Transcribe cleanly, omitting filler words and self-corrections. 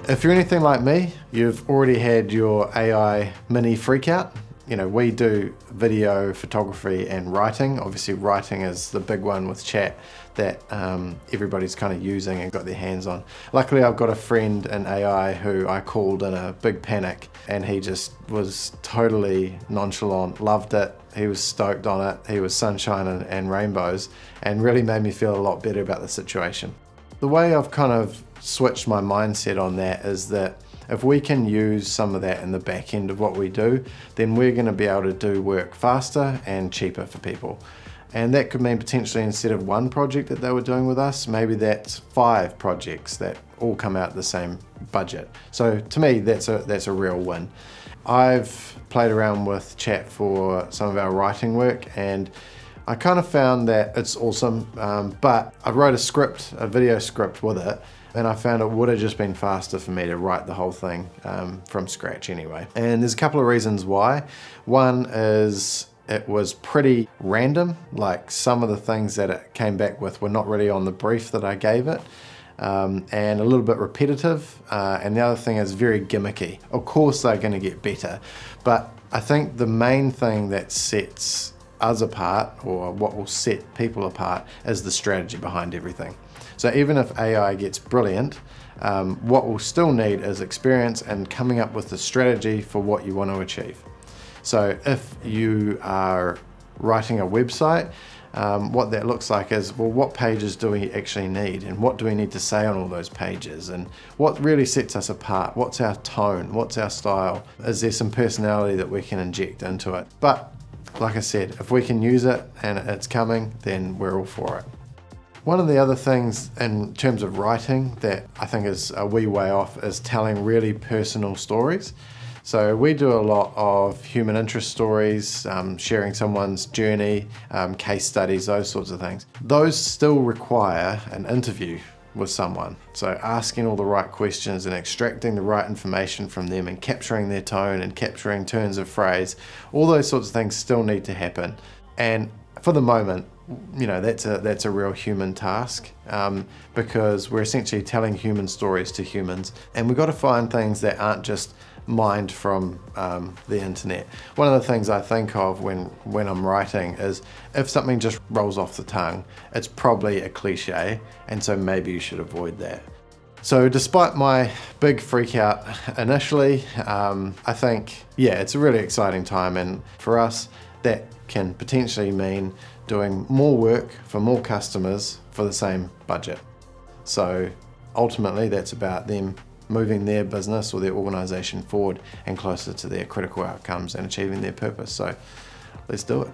If you're anything like me, you've already had your AI mini freakout. We do video, photography, and writing. Obviously, writing is the big one with chat that everybody's kind of using and got their hands on. Luckily, I've got a friend in AI who I called in a big panic, and he just was totally nonchalant, loved it. He was stoked on it. He was sunshine and rainbows, and really made me feel a lot better about the situation. The way I've kind of switched my mindset on that is that if we can use some of that in the back end of what we do, then we're going to be able to do work faster and cheaper for people. And that could mean potentially instead of one project that they were doing with us, maybe that's 5 projects that all come out the same budget. So to me, that's a real win. I've played around with chat for some of our writing work, and I kind of found that it's awesome, but I wrote a video script with it, and I found it would have just been faster for me to write the whole thing from scratch anyway. And there's a couple of reasons why. One is it was pretty random, like some of the things that it came back with were not really on the brief that I gave it, and a little bit repetitive, and the other thing is very gimmicky. Of course they're going to get better, but I think the main thing that sets us apart, or what will set people apart, is the strategy behind everything. So even if AI gets brilliant, what we'll still need is experience and coming up with the strategy for what you want to achieve. So if you are writing a website, what that looks like is, well, what pages do we actually need, and what do we need to say on all those pages, and what really sets us apart? What's our tone? What's our style? Is there some personality that we can inject into it? But like I said, if we can use it and it's coming, then we're all for it. One of the other things in terms of writing that I think is a wee way off is telling really personal stories. So we do a lot of human interest stories, sharing someone's journey, case studies, those sorts of things. Those still require an interview with someone. So asking all the right questions and extracting the right information from them and capturing their tone and capturing turns of phrase, all those sorts of things still need to happen. And for the moment, that's a real human task, because we're essentially telling human stories to humans, and we've got to find things that aren't just mined from the internet. One of the things I think of when I'm writing is, if something just rolls off the tongue, it's probably a cliche, and so maybe you should avoid that. So despite my big freak out initially, I think, it's a really exciting time, and for us, that can potentially mean doing more work for more customers for the same budget. So ultimately, that's about them moving their business or their organization forward and closer to their critical outcomes and achieving their purpose. So let's do it.